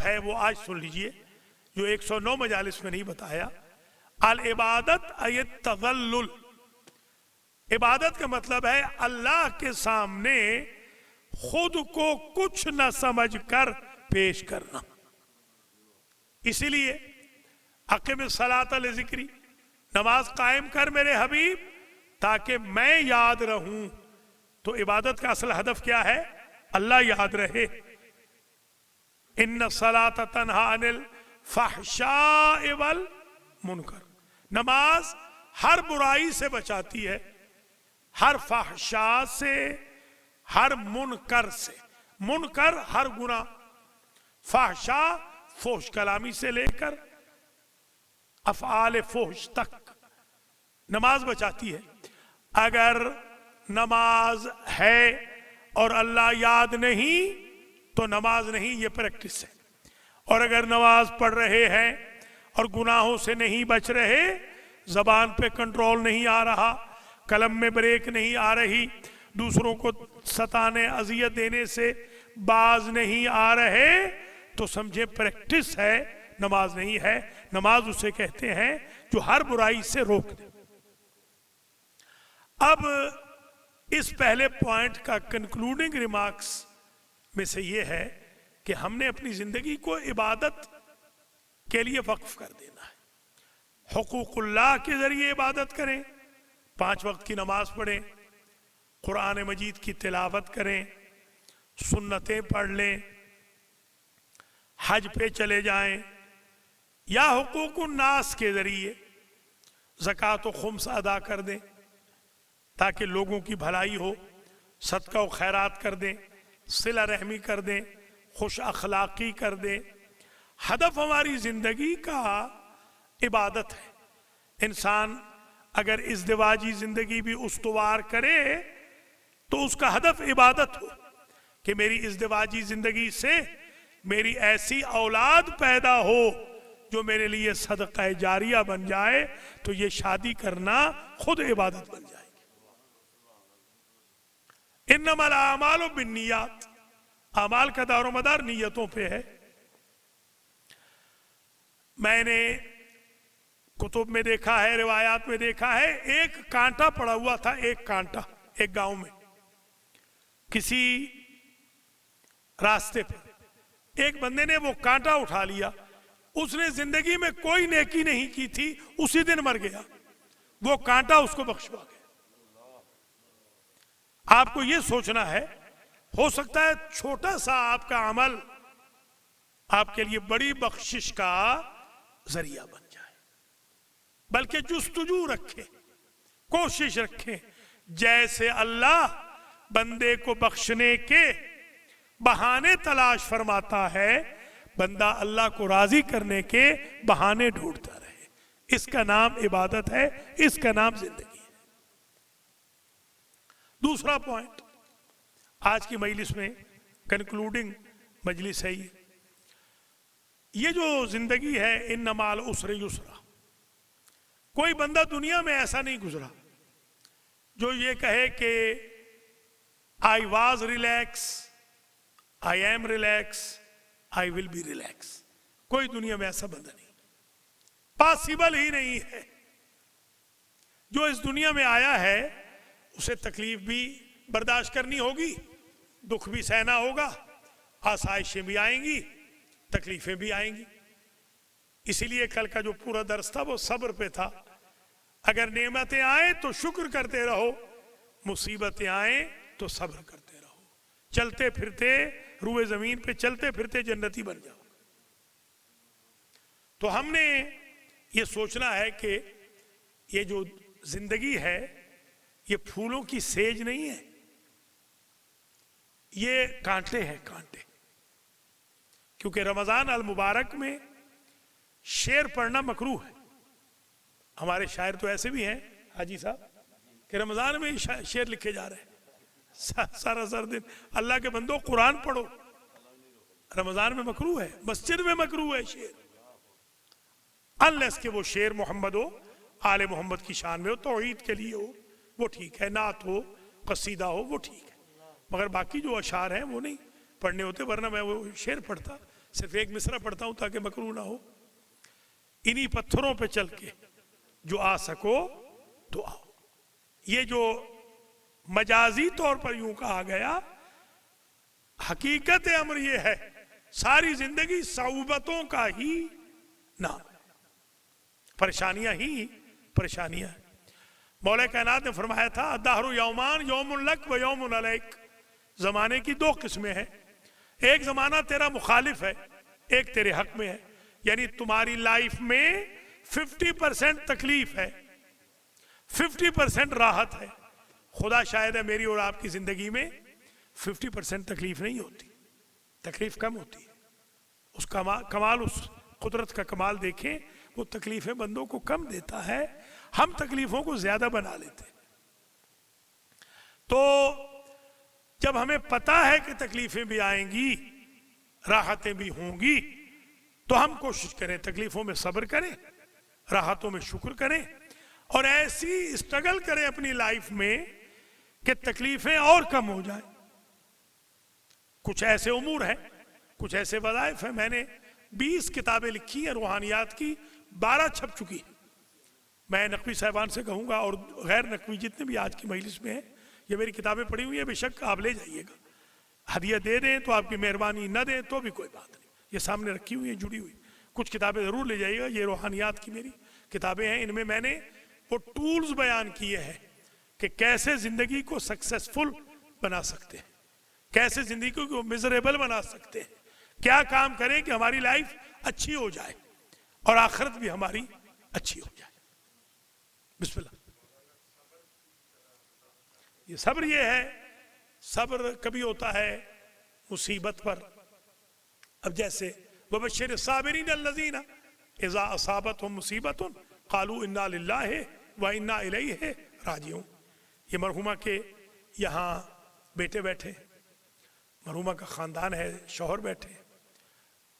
ہے وہ آج سن لیجئے، جو 109 مجالس میں نہیں بتایا۔ العبادت ایت تذلل، عبادت کا مطلب ہے اللہ کے سامنے خود کو کچھ نہ سمجھ کر پیش کرنا۔ اسی لیے اقم الصلاۃ لذکری، نماز قائم کر میرے حبیب تاکہ میں یاد رہوں۔ تو عبادت کا اصل ہدف کیا ہے؟ اللہ یاد رہے۔ ان الصلاۃ تنہی عن الفحشاء والمنکر، نماز ہر برائی سے بچاتی ہے، ہر فحشاء سے، ہر منکر سے۔ منکر ہر گناہ، فحشاء فحش کلامی سے لے کر افعال فحش تک نماز بچاتی ہے۔ اگر نماز ہے اور اللہ یاد نہیں تو نماز نہیں، یہ پریکٹس ہے۔ اور اگر نماز پڑھ رہے ہیں اور گناہوں سے نہیں بچ رہے، زبان پہ کنٹرول نہیں آ رہا، قلم میں بریک نہیں آ رہی، دوسروں کو ستانے اذیت دینے سے باز نہیں آ رہے، تو سمجھے پریکٹس ہے، نماز نہیں ہے۔ نماز اسے کہتے ہیں جو ہر برائی سے روک دے۔ اب اس پہلے پوائنٹ کا کنکلوڈنگ ریمارکس میں سے یہ ہے کہ ہم نے اپنی زندگی کو عبادت کے لیے وقف کر دینا ہے۔ حقوق اللہ کے ذریعے عبادت کریں، 5 وقت کی نماز پڑھیں، قرآن مجید کی تلاوت کریں، سنتیں پڑھ لیں، حج پہ چلے جائیں، یا حقوق الناس کے ذریعے زکوٰۃ و خمس ادا کر دیں تاکہ لوگوں کی بھلائی ہو، صدقہ و خیرات کر دیں، صلہ رحمی کر دیں، خوش اخلاقی کر دیں۔ ہدف ہماری زندگی کا عبادت ہے۔ انسان اگر ازدواجی زندگی بھی استوار کرے تو اس کا ہدف عبادت ہو کہ میری ازدواجی زندگی سے میری ایسی اولاد پیدا ہو جو میرے لیے صدقہ جاریہ بن جائے، تو یہ شادی کرنا خود عبادت بن جائے گی۔ انما الاعمال بالنیات، اعمال کا دار و مدار نیتوں پہ ہے۔ میں نے کتب میں دیکھا ہے، روایات میں دیکھا ہے، ایک کانٹا پڑا ہوا تھا، ایک کانٹا ایک گاؤں میں کسی راستے پہ، ایک بندے نے وہ کانٹا اٹھا لیا، اس نے زندگی میں کوئی نیکی نہیں کی تھی، اسی دن مر گیا، وہ کانٹا اس کو بخشوا گیا۔ آپ کو یہ سوچنا ہے، ہو سکتا ہے چھوٹا سا آپ کا عمل آپ کے لیے بڑی بخشش کا ذریعہ بن جائے، بلکہ جستجو رکھیں، کوشش رکھیں، جیسے اللہ بندے کو بخشنے کے بہانے تلاش فرماتا ہے، بندہ اللہ کو راضی کرنے کے بہانے ڈھونڈتا رہے۔ اس کا نام عبادت ہے، اس کا نام زندگی ہے۔ دوسرا پوائنٹ آج کی مجلس میں کنکلوڈنگ مجلس ہے، یہ جو زندگی ہے، انما العسر یسرا، کوئی بندہ دنیا میں ایسا نہیں گزرا جو یہ کہے کہ I was relax, I am relax, I will be relax۔ کوئی دنیا میں ایسا بندہ نہیں، پاسبل ہی نہیں ہے۔ جو اس دنیا میں آیا ہے اسے تکلیف بھی برداشت کرنی ہوگی، دکھ بھی سہنا ہوگا، آسائشیں بھی آئیں گی، تکلیفیں بھی آئیں گی۔ اسی لیے کل کا جو پورا درس تھا وہ صبر پہ تھا۔ اگر نعمتیں آئیں تو شکر کرتے رہو، مصیبتیں آئیں تو صبر کرتے رہو، چلتے پھرتے روئے زمین پہ چلتے پھرتے جنتی بن جاؤ۔ تو ہم نے یہ سوچنا ہے کہ یہ جو زندگی ہے یہ پھولوں کی سیج نہیں ہے، یہ کانٹے ہیں، کانٹے۔ کیونکہ رمضان المبارک میں شعر پڑھنا مکروہ ہے۔ ہمارے شاعر تو ایسے بھی ہیں حاجی صاحب کہ رمضان میں شعر لکھے جا رہے ہیں، سارا سر دن اللہ کے بندو قرآن پڑھو۔ رمضان میں مکروہ ہے، مسجد میں مکروہ ہے شعر، انلیس کہ وہ شعر محمد ہو، آل محمد کی شان میں ہو، توحید کے لیے ہو، وہ ٹھیک ہے، نعت ہو، قصیدہ ہو، وہ ٹھیک ہے، مگر باقی جو اشعار ہیں وہ نہیں پڑھنے ہوتے، ورنہ میں وہ شعر پڑھتا صرف ایک مصرع پڑھتا ہوں تاکہ مکروہ نہ ہو. انہی پتھروں پہ چل کے جو آ سکو تو آؤ. یہ جو مجازی طور پر یوں کہا گیا، حقیقت امر یہ ہے ساری زندگی صعوبتوں کا ہی نام ہے، پریشانیاں ہی پریشانیاں ہیں. مولا کائنات نے فرمایا تھا الدہر یومان یوم لک و یوم علیک. زمانے کی دو قسمیں ہیں، ایک زمانہ تیرا مخالف ہے، ایک تیرے حق میں ہے. یعنی تمہاری لائف میں 50% تکلیف ہے، 50% راحت ہے. خدا شاہد ہے میری اور آپ کی زندگی میں 50% تکلیف نہیں ہوتی، تکلیف کم ہوتی ہے. اس کمال، اس قدرت کا کمال دیکھیں، وہ تکلیفیں بندوں کو کم دیتا ہے، ہم تکلیفوں کو زیادہ بنا لیتے. تو جب ہمیں پتا ہے کہ تکلیفیں بھی آئیں گی، راحتیں بھی ہوں گی، تو ہم کوشش کریں تکلیفوں میں صبر کریں، راحتوں میں شکر کریں، اور ایسی اسٹرگل کریں اپنی لائف میں کہ تکلیفیں اور کم ہو جائیں. کچھ ایسے امور ہیں، کچھ ایسے وظائف ہیں. میں نے 20 کتابیں لکھی ہیں روحانیات کی، 12 چھپ چکی ہیں. میں نقوی صاحبان سے کہوں گا اور غیر نقوی جتنے بھی آج کی مجلس میں ہیں، یہ میری کتابیں پڑھی ہوئی ہیں، بے شک آپ لے جائیے گا. ہدیہ دے دیں تو آپ کی مہربانی، نہ دیں تو بھی کوئی بات نہیں. یہ سامنے رکھی ہوئی ہیں، جڑی ہوئی. کچھ کتابیں ضرور لے جائیے گا. یہ روحانیات کی میری کتابیں ہیں. ان میں میں نے وہ ٹولز بیان کیے ہیں کہ کیسے زندگی کو سکسیسفل بنا سکتے ہیں، کیسے زندگی کو میزریبل بنا سکتے ہیں، کیا کام کریں کہ ہماری لائف اچھی ہو جائے اور آخرت بھی ہماری اچھی ہو جائے. بسم اللہ. یہ صبر یہ ہے، صبر کبھی ہوتا ہے مصیبت پر. اب جیسے وَبَشِّرِ الصَّابِرِينَ الَّذِينَ اِذَا أَصَابَتْهُمْ مُصِيبَةٌ قَالُوا إِنَّا لِلَّهِ وَإِنَّا إِلَيْهِ رَاجِعُونَ. یہ مرحومہ کے یہاں بیٹے بیٹھے، مرحومہ کا خاندان ہے، شوہر بیٹھے،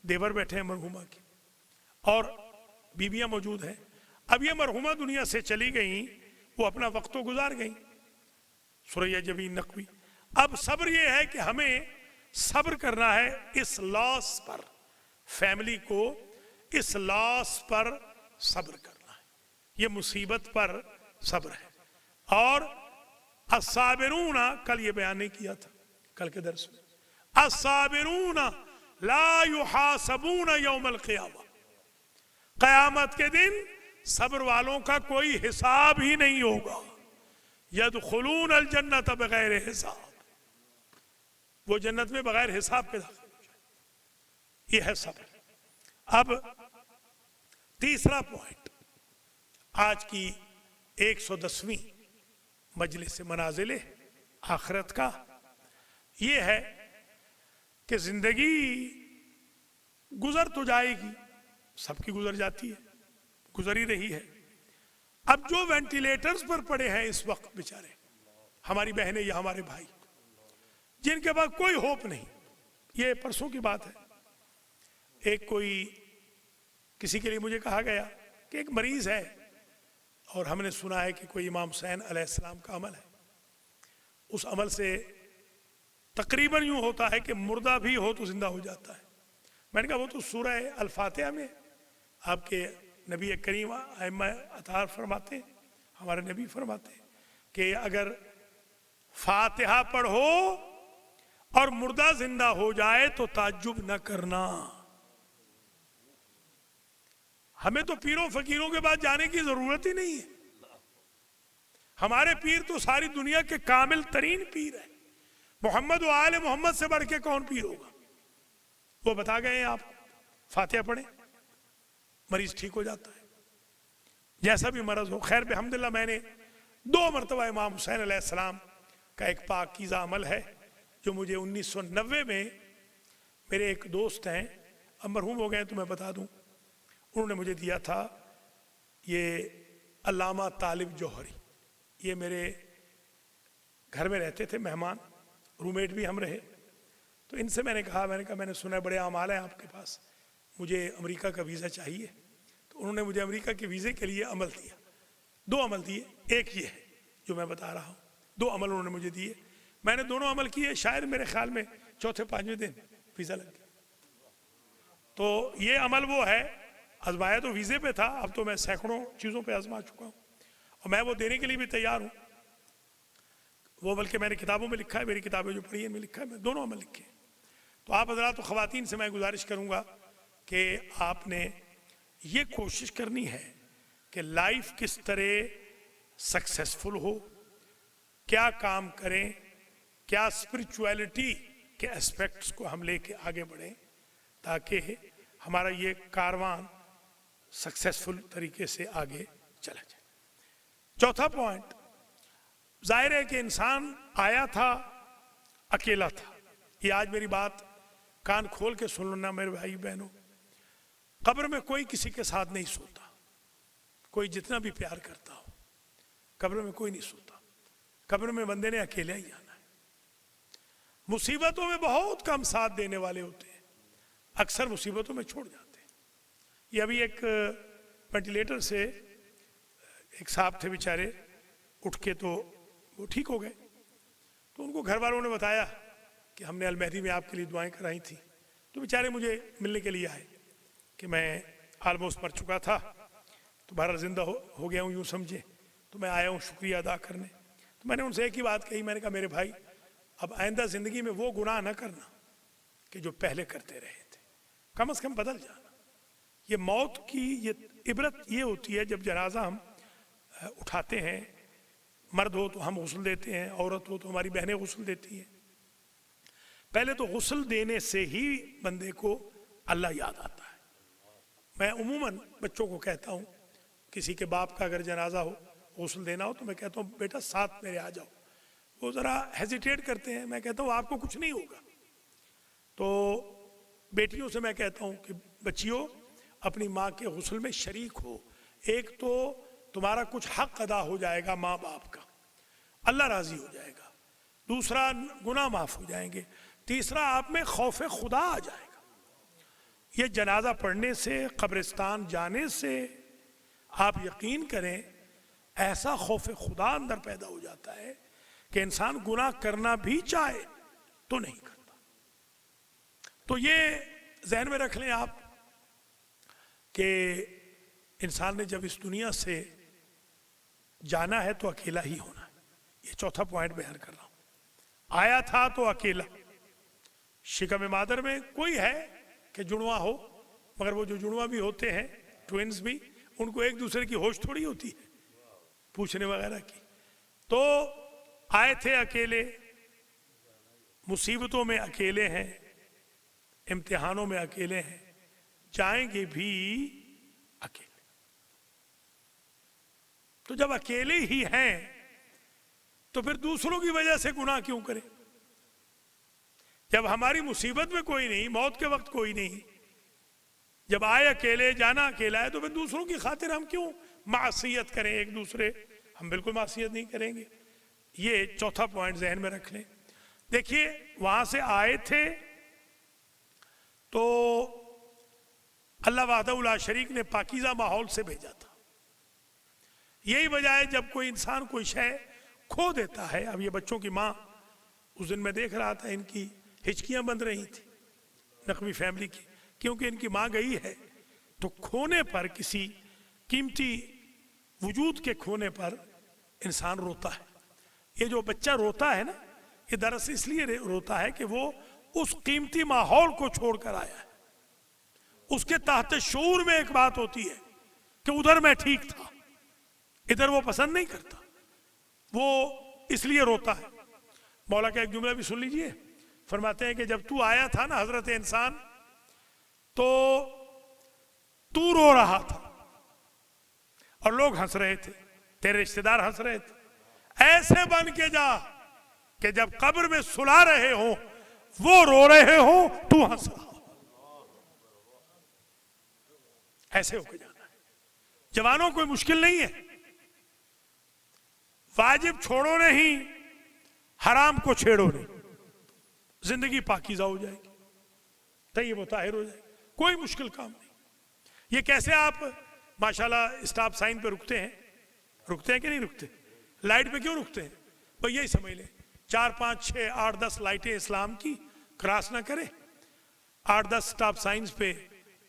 دیور بیٹھے ہیں مرحومہ کے، اور بیویاں موجود ہیں. اب یہ مرحومہ دنیا سے چلی گئیں، وہ اپنا وقت تو گزار گئیں. سورہ جبین نقوی. اب صبر یہ ہے کہ ہمیں صبر کرنا ہے اس لاس پر، فیملی کو اس لاس پر صبر کرنا ہے، یہ مصیبت پر صبر ہے. اور الصابرون، کل یہ بیان نہیں کیا تھا کل کے درس میں، الصابرون لا يحاسبون یوم القیامہ. قیامت کے دن صبر والوں کا کوئی حساب ہی نہیں ہوگا. یدخلون الجنت بغیر حساب، وہ جنت میں بغیر حساب کے داخل ہو جائے. یہ ہے صبر. اب تیسرا پوائنٹ آج کی 110ویں مجلس منازل آخرت کا یہ ہے کہ زندگی گزر تو جائے گی، سب کی گزر جاتی ہے، گزر ہی رہی ہے. اب جو وینٹیلیٹرز پر پڑے ہیں اس وقت بیچارے، ہماری بہنیں یا ہمارے بھائی جن کے پاس کوئی ہوپ نہیں. یہ پرسوں کی بات ہے، ایک کوئی کسی کے لیے مجھے کہا گیا کہ ایک مریض ہے اور ہم نے سنا ہے کہ کوئی امام حسین علیہ السلام کا عمل ہے. اس عمل سے تقریباً یوں ہوتا ہے کہ مردہ بھی ہو تو زندہ ہو جاتا ہے. میں نے کہا وہ تو سورہ الفاتحہ میں آپ کے نبی کریم ائمہ اطہار فرماتے ہیں، ہمارے نبی فرماتے ہیں کہ اگر فاتحہ پڑھو اور مردہ زندہ ہو جائے تو تعجب نہ کرنا. ہمیں تو پیروں فقیروں کے بعد جانے کی ضرورت ہی نہیں ہے. ہمارے پیر تو ساری دنیا کے کامل ترین پیر ہیں. محمد و آل محمد سے بڑھ کے کون پیر ہوگا؟ وہ بتا گئے ہیں آپ. فاتحہ پڑھیں، مریض ٹھیک ہو جاتا ہے جیسا بھی مرض ہو. خیر بحمدللہ میں نے 2 مرتبہ امام حسین علیہ السلام کا ایک پاکیزہ عمل ہے جو مجھے 1990 میں میرے ایک دوست ہیں، اب مرحوم ہو گئے تو میں بتا دوں، انہوں نے مجھے دیا تھا. یہ علامہ طالب جوہری، یہ میرے گھر میں رہتے تھے، مہمان، رومیٹ بھی ہم رہے. تو ان سے میں نے کہا میں نے سنا بڑے اعمال ہیں آپ کے پاس، مجھے امریکہ کا ویزا چاہیے. تو انہوں نے مجھے امریکہ کے ویزے کے لیے عمل دیا، 2 عمل دیے. ایک یہ ہے جو میں بتا رہا ہوں، 2 عمل انہوں نے مجھے دیے. میں نے دونوں عمل کیے، شاید میرے خیال میں چوتھے 5ویں دن ویزا لگ گیا. تو یہ عمل وہ ہے، آزمایا تو ویزے پہ تھا، اب تو میں سینکڑوں چیزوں پہ آزما چکا ہوں اور میں وہ دینے کے لیے بھی تیار ہوں. وہ بلکہ میں نے کتابوں میں لکھا ہے، میری کتابیں جو پڑھی ہیں میں لکھا ہے، میں دونوں عمل لکھے ہیں. تو آپ حضرات و خواتین سے میں گزارش کروں گا کہ آپ نے یہ کوشش کرنی ہے کہ لائف کس طرح سکسیسفل ہو، کیا کام کریں، کیا اسپرچویلٹی کے اسپیکٹس کو ہم لے کے آگے بڑھیں تاکہ ہمارا یہ کاروان سکسیسفل طریقے سے آگے چلا جائے. چوتھا پوائنٹ، ظاہر ہے کہ انسان آیا تھا اکیلا تھا. یہ آج میری بات کان کھول کے سن لینا میرے بھائی بہنوں، قبر میں کوئی کسی کے ساتھ نہیں سوتا، کوئی جتنا بھی پیار کرتا ہو قبر میں کوئی نہیں سوتا. قبر میں بندے نے اکیلے ہی آنا ہے. مصیبتوں میں بہت کم ساتھ دینے والے ہوتے ہیں، اکثر مصیبتوں میں چھوڑ جاتے ہیں. یہ ابھی ایک وینٹیلیٹر سے ایک صاحب تھے بیچارے، اٹھ کے تو وہ ٹھیک ہو گئے. تو ان کو گھر والوں نے بتایا کہ ہم نے المہدی میں آپ کے لیے دعائیں کرائی تھیں. تو بیچارے مجھے ملنے کے لیے آئے کہ میں آلموسٹ مر چکا تھا، تو بہرحال زندہ ہو گیا ہوں یوں سمجھے. تو میں آیا ہوں شکریہ ادا کرنے. تو میں نے ان سے ایک ہی بات کہی، میں نے کہا میرے بھائی اب آئندہ زندگی میں وہ گناہ نہ کرنا کہ جو پہلے کرتے رہے تھے، کم از کم بدل جانا. یہ موت کی یہ عبرت یہ ہوتی ہے، جب جنازہ ہم اٹھاتے ہیں، مرد ہو تو ہم غسل دیتے ہیں، عورت ہو تو ہماری بہنیں غسل دیتی ہیں. پہلے تو غسل دینے سے ہی بندے کو اللہ یاد آتا ہے. میں عموماً بچوں کو کہتا ہوں، کسی کے باپ کا اگر جنازہ ہو غسل دینا ہو تو میں کہتا ہوں بیٹا ساتھ میرے آ جاؤ. وہ ذرا ہیزیٹیٹ کرتے ہیں، میں کہتا ہوں آپ کو کچھ نہیں ہوگا. تو بیٹیوں سے میں کہتا ہوں کہ بچیوں اپنی ماں کے غسل میں شریک ہو. ایک تو تمہارا کچھ حق ادا ہو جائے گا ماں باپ کا، اللہ راضی ہو جائے گا. دوسرا گناہ معاف ہو جائیں گے. تیسرا آپ میں خوف خدا آ جائے گا. یہ جنازہ پڑھنے سے، قبرستان جانے سے آپ یقین کریں ایسا خوف خدا اندر پیدا ہو جاتا ہے کہ انسان گناہ کرنا بھی چاہے تو نہیں کرتا. تو یہ ذہن میں رکھ لیں آپ کہ انسان نے جب اس دنیا سے جانا ہے تو اکیلا ہی ہونا ہے. یہ چوتھا پوائنٹ بیان کر رہا ہوں. آیا تھا تو اکیلا. شکم مادر میں کوئی ہے کہ جڑواں ہو، مگر وہ جو جڑواں بھی ہوتے ہیں ٹوینز بھی، ان کو ایک دوسرے کی ہوش تھوڑی ہوتی ہے پوچھنے وغیرہ کی. تو آئے تھے اکیلے، مصیبتوں میں اکیلے ہیں، امتحانوں میں اکیلے ہیں، جائیں گے بھی اکیلے. تو جب اکیلے ہی ہیں تو پھر دوسروں کی وجہ سے گناہ کیوں کریں؟ جب ہماری مصیبت میں کوئی نہیں، موت کے وقت کوئی نہیں، جب آئے اکیلے جانا اکیلا ہے، تو پھر دوسروں کی خاطر ہم کیوں معصیت کریں ایک دوسرے؟ ہم بالکل معصیت نہیں کریں گے. یہ چوتھا پوائنٹ ذہن میں رکھ لیں. دیکھیے وہاں سے آئے تھے تو اللہ وحدہ لا شریک نے پاکیزہ ماحول سے بھیجا تھا. یہی وجہ ہے جب کوئی انسان کوئی شے کھو دیتا ہے. اب یہ بچوں کی ماں، اس دن میں دیکھ رہا تھا ان کی ہچکیاں بند رہی تھی نقوی فیملی کی، کیونکہ ان کی ماں گئی ہے. تو کھونے پر، کسی قیمتی وجود کے کھونے پر انسان روتا ہے. یہ جو بچہ روتا ہے نا، یہ دراصل اس لیے روتا ہے کہ وہ اس قیمتی ماحول کو چھوڑ کر آیا ہے. اس کے تحت شعور میں ایک بات ہوتی ہے کہ ادھر میں ٹھیک تھا، ادھر وہ پسند نہیں کرتا، وہ اس لیے روتا ہے. مولا کا ایک جملہ بھی سن لیجئے. فرماتے ہیں کہ جب تو آیا تھا نا حضرت انسان، تو تو رو رہا تھا اور لوگ ہنس رہے تھے، تیرے رشتہ دار ہنس رہے تھے. ایسے بن کے جا کہ جب قبر میں سلا رہے ہوں وہ رو رہے ہوں تو ہنس رہا ہو. ایسے ہو کے جانا ہے. جوانوں کوئی مشکل نہیں ہے. واجب چھوڑو نہیں، حرام کو چھیڑو نہیں، زندگی پاکیزہ ہو جائے گی، طیب و طاہر ہو جائے گی. کوئی مشکل کام نہیں. یہ کیسے آپ ماشاءاللہ اسٹاپ سائن پہ رکتے ہیں کہ نہیں رکتے؟ لائٹ پہ کیوں رکتے ہیں؟ بھئی یہی سمجھ لیں 4 5 6 8 10 لائٹیں اسلام کی کراس نہ کریں، 8 10 اسٹاپ سائنز پہ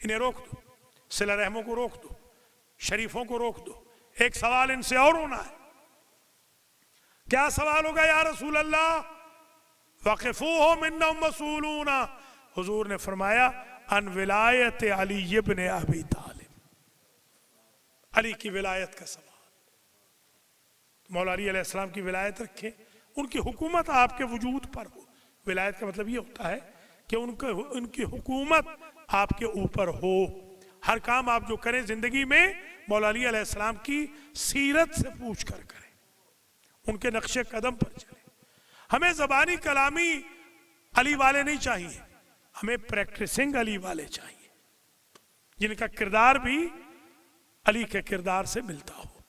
انہیں روک دو، صلہ رحموں کو روک دو، شریفوں کو روک دو. ایک سوال ان سے اور ہونا ہے. کیا سوال ہوگا یا رسول اللہ؟ وقفوہم انہم مسئولون. حضور نے فرمایا ان ولایت علی ابن ابی طالب، علی کی ولایت کا سوال. مولا علی علیہ السلام کی ولایت رکھیں، ان کی حکومت آپ کے وجود پر ہو. ولایت کا مطلب یہ ہوتا ہے کہ ان کی حکومت آپ کے اوپر ہو. ہر کام آپ جو کریں زندگی میں مولا علی علیہ السلام کی سیرت سے پوچھ کر کریں، ان کے نقش قدم پر چلیں. ہمیں زبانی کلامی علی والے نہیں چاہیے، ہمیں پریکٹسنگ علی والے چاہیے، جن کا کردار بھی علی کے کردار سے ملتا ہو،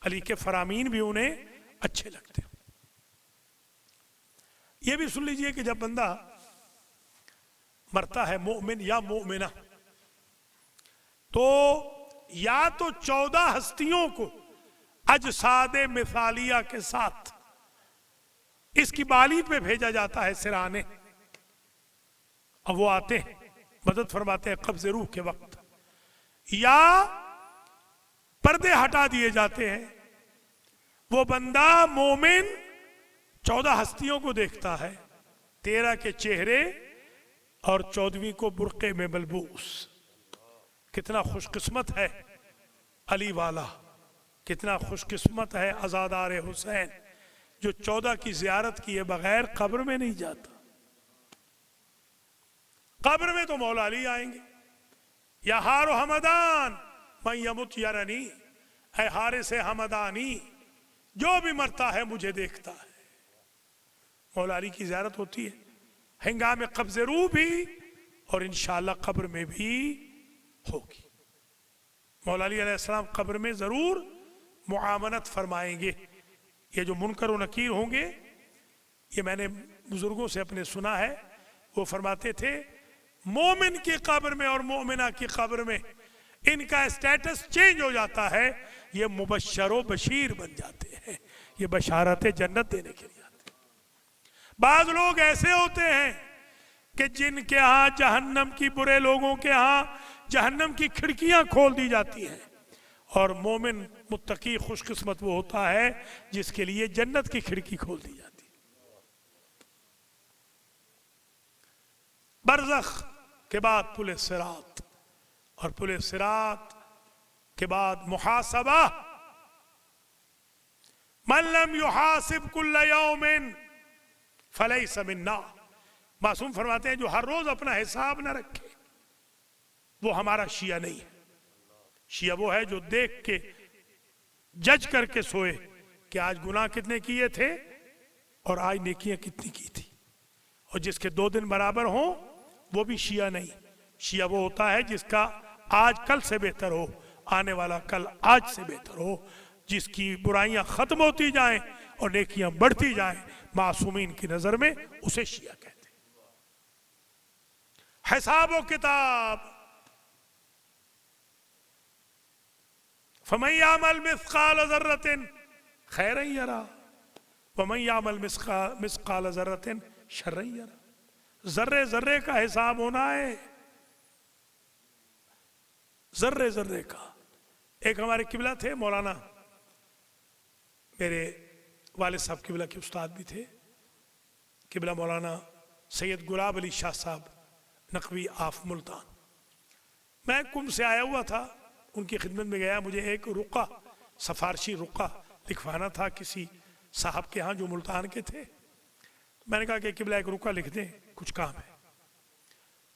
علی کے فرامین بھی انہیں اچھے لگتے ہو. یہ بھی سن لیجئے کہ جب بندہ مرتا ہے مومن یا مومنہ، تو یا تو 14 ہستیوں کو اجساد مثالیہ کے ساتھ اس کی بالی پہ بھیجا جاتا ہے سرانے. اب وہ آتے ہیں مدد فرماتے ہیں قبض روح کے وقت، یا پردے ہٹا دیے جاتے ہیں. وہ بندہ مومن 14 ہستیوں کو دیکھتا ہے، 13 کے چہرے اور 14ویں کو برقعے میں ملبوس. کتنا خوش قسمت ہے علی والا، کتنا خوش قسمت ہے عزادار حسین جو 14 کی زیارت کیے بغیر قبر میں نہیں جاتا. قبر میں تو مولا علی آئیں گے. یا ہار و حمدان من یمت یرنی، اے حارث حمدانی جو بھی مرتا ہے مجھے دیکھتا ہے. مولا علی کی زیارت ہوتی ہے ہنگام قبض روح بھی، اور انشاءاللہ قبر میں بھی ہوگی. مولا علی علیہ السلام قبر میں ضرور معاملت فرمائیں گے. یہ جو منکر و نکیر ہوں گے، یہ میں نے بزرگوں سے اپنے سنا ہے، وہ فرماتے تھے مومن کی قبر میں اور مومنہ کی قبر میں ان کا اسٹیٹس چینج ہو جاتا ہے، یہ مبشر و بشیر بن جاتے ہیں، یہ بشارت جنت دینے کے لیے آتے ہیں. بعض لوگ ایسے ہوتے ہیں کہ جن کے ہاں جہنم کی، برے لوگوں کے ہاں جہنم کی کھڑکیاں کھول دی جاتی ہیں، اور مومن متقی خوش قسمت وہ ہوتا ہے جس کے لیے جنت کی کھڑکی کھول دی جاتی ہے. برزخ کے بعد پل صراط، اور پل صراط کے بعد محاسبہ. من لم يحاسب كل يوم فليس منا. معصوم فرماتے ہیں جو ہر روز اپنا حساب نہ رکھے وہ ہمارا شیعہ نہیں ہے. شیعہ وہ ہے جو دیکھ کے جج کر کے سوئے کہ آج گناہ کتنے کیے تھے اور آج نیکیاں کتنی کی تھی، اور جس کے 2 دن برابر ہوں وہ بھی شیعہ نہیں. شیعہ وہ ہوتا ہے جس کا آج کل سے بہتر ہو، آنے والا کل آج سے بہتر ہو، جس کی برائیاں ختم ہوتی جائیں اور نیکیاں بڑھتی جائیں. معصومین کی نظر میں اسے شیعہ کہتے ہیں. حساب و کتاب. فَمَنْ يَعْمَلْ مِثْقَالَ ذَرَّةٍ خَيْرًا يَرَى وَمَنْ يَعْمَلْ مِثْقَالَ ذَرَّةٍ شَرًّا يَرَى. ذرے ذرے کا حساب ہونا ہے، ذرے ذرے کا. ایک ہمارے قبلہ تھے مولانا، میرے والد صاحب قبلہ کے استاد بھی تھے، قبلہ مولانا سید گلاب علی شاہ صاحب نقوی آف ملتان. میں کم سے آیا ہوا تھا، ان کی خدمت میں گیا. مجھے ایک رقعہ، سفارشی رقعہ لکھوانا تھا کسی صاحب کے ہاں جو ملتان کے تھے. میں نے کہا کہ قبلہ ایک رقعہ لکھ دیں، کچھ کام ہے.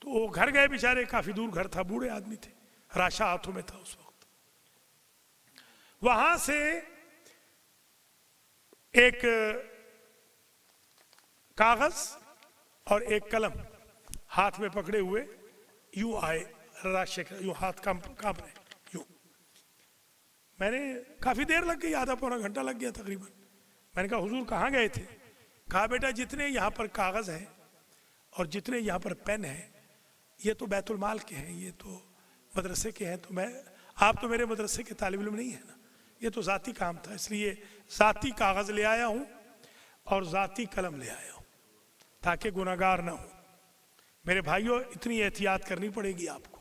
تو وہ گھر گئے بیچارے، کافی دور گھر تھا، بوڑھے آدمی تھے، راشا ہاتھوں میں تھا اس وقت. وہاں سے ایک کاغذ اور ایک قلم ہاتھ میں پکڑے ہوئے یوں آئے، راشے کا یوں ہاتھ کانپ رہے یوں. میں نے کافی دیر لگ گئی، آدھا پونا گھنٹہ لگ گیا تقریباً. میں نے کہا حضور کہاں گئے تھے؟ کہا بیٹا جتنے یہاں پر کاغذ ہیں اور جتنے یہاں پر پین ہیں یہ تو بیت المال کے ہیں، یہ تو مدرسے کے ہیں. تو آپ تو میرے مدرسے کے طالب علم نہیں ہیں نا، یہ تو ذاتی کام تھا، اس لیے ذاتی کاغذ لے آیا ہوں اور ذاتی قلم لے آیا ہوں تاکہ گناہگار نہ ہوں. میرے بھائیوں اتنی احتیاط کرنی پڑے گی آپ کو.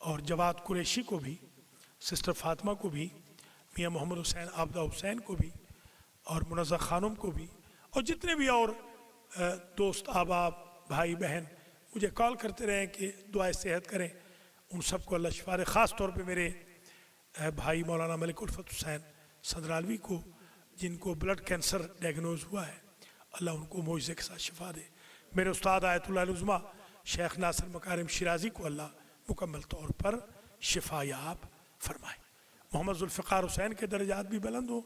اور جواد قریشی کو بھی, سسٹر فاطمہ کو بھی, میاں محمد حسین عابدہ حسین کو بھی, اور منزہ خانم کو بھی, اور جتنے بھی اور دوست احباب بھائی بہن مجھے کال کرتے رہے کہ دعائے صحت کریں, ان سب کو اللہ شفا دے. خاص طور پہ میرے بھائی مولانا ملک الفت حسین سندرالوی کو, جن کو بلڈ کینسر ڈائگنوز ہوا ہے, اللہ ان کو معجزے کے ساتھ شفا دے. میرے استاد آیت اللہ العظمیٰ شیخ ناصر مکارم شیرازی کو اللہ مکمل طور پر شفا یاب فرمائے. محمد ذوالفقار حسین کے درجات بھی بلند ہوں,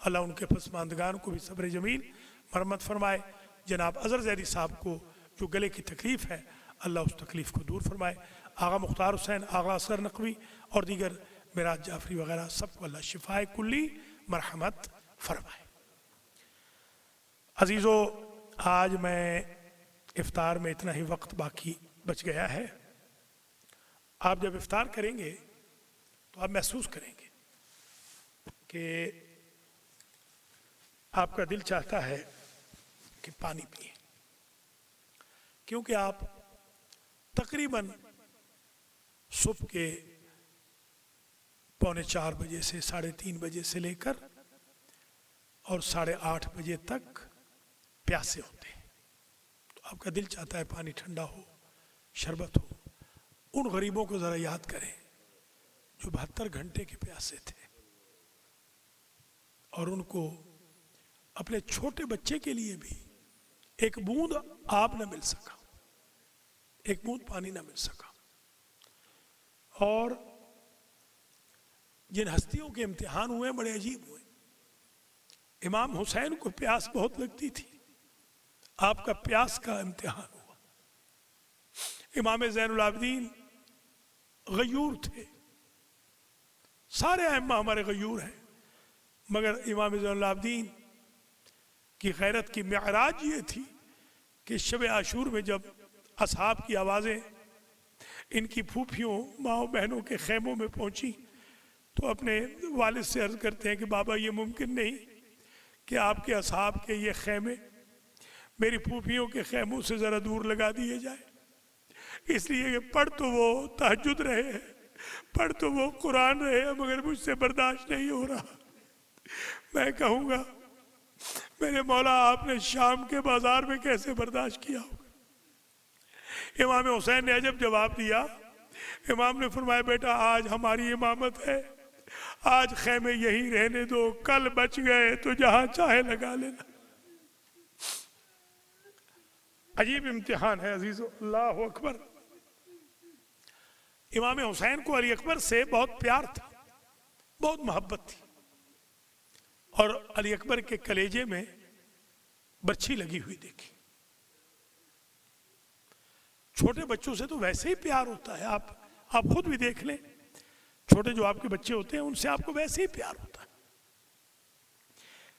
اللہ ان کے پسماندگان کو بھی صبر جمیل مرحمت فرمائے. جناب اظہر زیدی صاحب کو جو گلے کی تکلیف ہے, اللہ اس تکلیف کو دور فرمائے. آغا مختار حسین, آغا اصغر نقوی اور دیگر میراج جعفری وغیرہ سب کو اللہ شفائے کلی مرحمت فرمائے. عزیزو, آج میں افطار میں اتنا ہی وقت باقی بچ گیا ہے. آپ جب افطار کریں گے تو آپ محسوس کریں گے کہ آپ کا دل چاہتا ہے کہ پانی پئیں, کیونکہ آپ تقریباً صبح کے 3:45 بجے سے 3:30 بجے سے لے کر اور 8:30 بجے تک پیاسے ہوتے ہیں. تو آپ کا دل چاہتا ہے پانی ٹھنڈا ہو, شربت ہو. ان غریبوں کو ذرا یاد کریں جو 72 گھنٹے کے پیاسے تھے, اور ان کو اپنے چھوٹے بچے کے لیے بھی ایک بوند آب نہ مل سکا, ایک بوند پانی نہ مل سکا. اور جن ہستیوں کے امتحان ہوئے بڑے عجیب ہوئے. امام حسین کو پیاس بہت لگتی تھی, آپ کا پیاس کا امتحان ہوا. امام زین العابدین غیور تھے, سارے ائمہ ہمارے غیور ہیں, مگر امام زین العابدین کی غیرت کی معراج یہ تھی کہ شب عاشور میں جب اصحاب کی آوازیں ان کی پھوپھیوں ماؤں بہنوں کے خیموں میں پہنچی تو اپنے والد سے عرض کرتے ہیں کہ بابا یہ ممکن نہیں کہ آپ کے اصحاب کے یہ خیمے میری پھوپھیوں کے خیموں سے ذرا دور لگا دیے جائے, اس لیے کہ پڑھ تو وہ تہجد رہے ہیں, پڑھ تو وہ قرآن رہے ہیں, مگر مجھ سے برداشت نہیں ہو رہا. میں کہوں گا میرے مولا آپ نے شام کے بازار میں کیسے برداشت کیا ہوگا. امام حسین نے عجب جواب دیا. امام نے فرمایا بیٹا آج ہماری امامت ہے, آج خیمے یہی رہنے دو, کل بچ گئے تو جہاں چاہے لگا لینا. عجیب امتحان ہے عزیزو, اللہ اکبر. امام حسین کو علی اکبر سے بہت پیار تھا, بہت محبت تھی, اور علی اکبر کے کلیجے میں برچھی لگی ہوئی دیکھی. چھوٹے بچوں سے تو ویسے ہی پیار ہوتا ہے, آپ خود بھی دیکھ لیں, چھوٹے جو آپ کے بچے ہوتے ہیں ان سے آپ کو ویسے ہی پیار ہوتا ہے.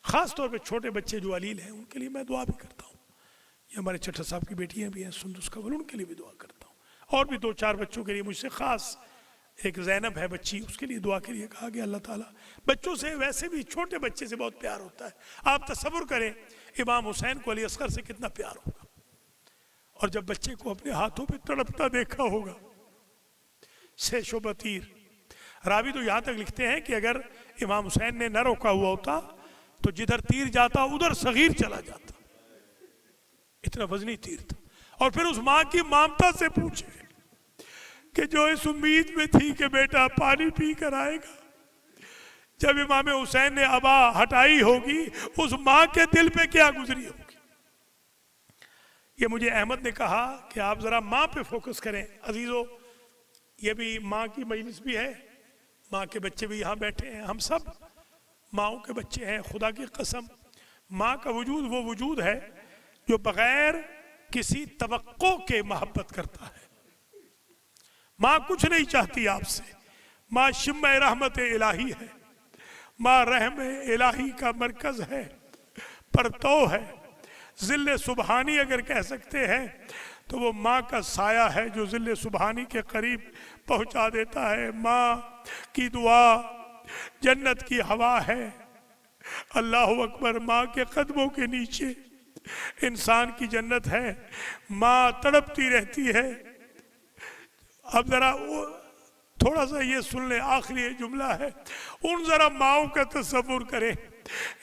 خاص طور پہ چھوٹے بچے جو علیل ہیں ان کے لیے میں دعا بھی کرتا ہوں. یہ ہمارے چٹھا صاحب کی بیٹیاں بھی ہیں سندس قبل, ان کے لیے بھی دعا کرتا ہوں, اور بھی 2-4 بچوں کے لیے مجھ سے خاص, ایک زینب ہے بچی, اس کے لیے دعا کے لیے کہا کہ اللہ تعالیٰ بچوں سے ویسے بھی چھوٹے بچے سے بہت پیار ہوتا ہے. آپ تصور کریں امام حسین کو علی اصغر سے کتنا پیار ہوگا, اور جب بچے کو اپنے ہاتھوں پہ تڑپتا دیکھا ہوگا. سے شعبہ تیر, راوی تو یہاں تک لکھتے ہیں کہ اگر امام حسین نے نہ روکا ہوا ہوتا تو جدھر تیر جاتا ادھر صغیر چلا جاتا, اتنا وزنی تیر تھا. اور پھر اس ماں کی مامتا سے پوچھے کہ جو اس امید میں تھی کہ بیٹا پانی پی کر آئے گا, جب امام حسین نے ابا ہٹائی ہوگی اس ماں کے دل پہ کیا گزری ہوگی. یہ مجھے احمد نے کہا کہ آپ ذرا ماں پہ فوکس کریں. عزیزو یہ بھی ماں کی مجلس بھی ہے, ماں کے بچے بھی یہاں بیٹھے ہیں, ہم سب ماؤں کے بچے ہیں. خدا کی قسم ماں کا وجود وہ وجود ہے جو بغیر کسی توقع کے محبت کرتا ہے. ماں کچھ نہیں چاہتی آپ سے, ماں شمع رحمت الہی ہے, ماں رحم الہی کا مرکز ہے, پرتو ہے, ذل سبحانی اگر کہہ سکتے ہیں تو وہ ماں کا سایہ ہے جو ذل سبحانی کے قریب پہنچا دیتا ہے. ماں کی دعا جنت کی ہوا ہے. اللہ اکبر. ماں کے قدموں کے نیچے انسان کی جنت ہے. ماں تڑپتی رہتی ہے. اب ذرا تھوڑا سا یہ سن لیں، آخری یہ جملہ ہے، ان ذرا ماؤں کا تصور کریں.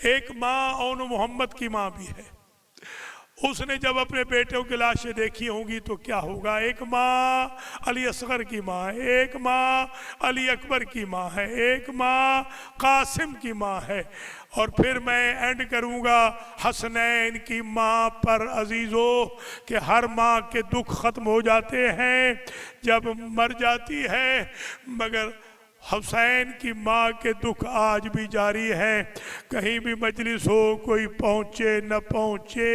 ایک ماں اون محمد کی ماں بھی ہے، اس نے جب اپنے بیٹوں کی لاشیں دیکھی ہوں گی تو کیا ہوگا. ایک ماں علی اصغر کی ماں ہے، ایک ماں علی اکبر کی ماں ہے، ایک ماں قاسم کی ماں ہے، اور پھر میں اینڈ کروں گا حسنین کی ماں پر. عزیزو کہ ہر ماں کے دکھ ختم ہو جاتے ہیں جب مر جاتی ہے، مگر حسین کی ماں کے دکھ آج بھی جاری ہیں. کہیں بھی مجلس ہو، کوئی پہنچے نہ پہنچے،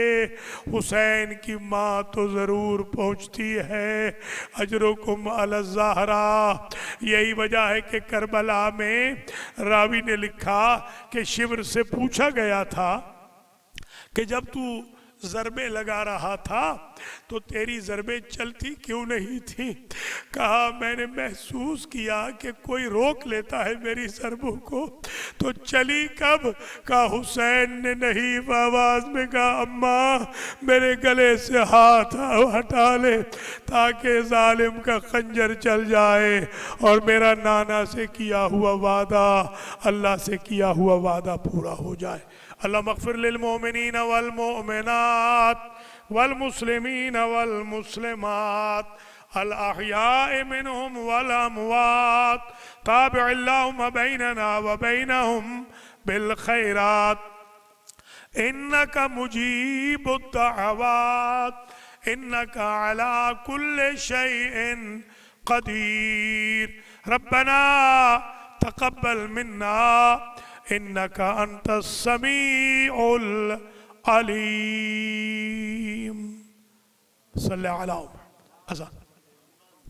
حسین کی ماں تو ضرور پہنچتی ہے. اجرکم علی الزہرا. یہی وجہ ہے کہ کربلا میں راوی نے لکھا کہ شمر سے پوچھا گیا تھا کہ جب تو ضربیں لگا رہا تھا تو تیری ضربیں چلتی کیوں نہیں تھی؟ کہا میں نے محسوس کیا کہ کوئی روک لیتا ہے میری ضربوں کو. تو چلی کب؟ کہا حسین نے نہیں، آواز میں کہا اماں میرے گلے سے ہاتھ ہٹا لے تاکہ ظالم کا خنجر چل جائے اور میرا نانا سے کیا ہوا وعدہ، اللہ سے کیا ہوا وعدہ پورا ہو جائے. اللہم اغفر للمؤمنین والمؤمنات والمسلمین والمسلمات الاحیاء منهم والاموات. تابع اللہم بیننا وبینہم بالخیرات انک مجیب الدعوات انک علی کل شیء قدیر. ربنا تقبل منا انك انت السميع العليم. صلی علی محمد.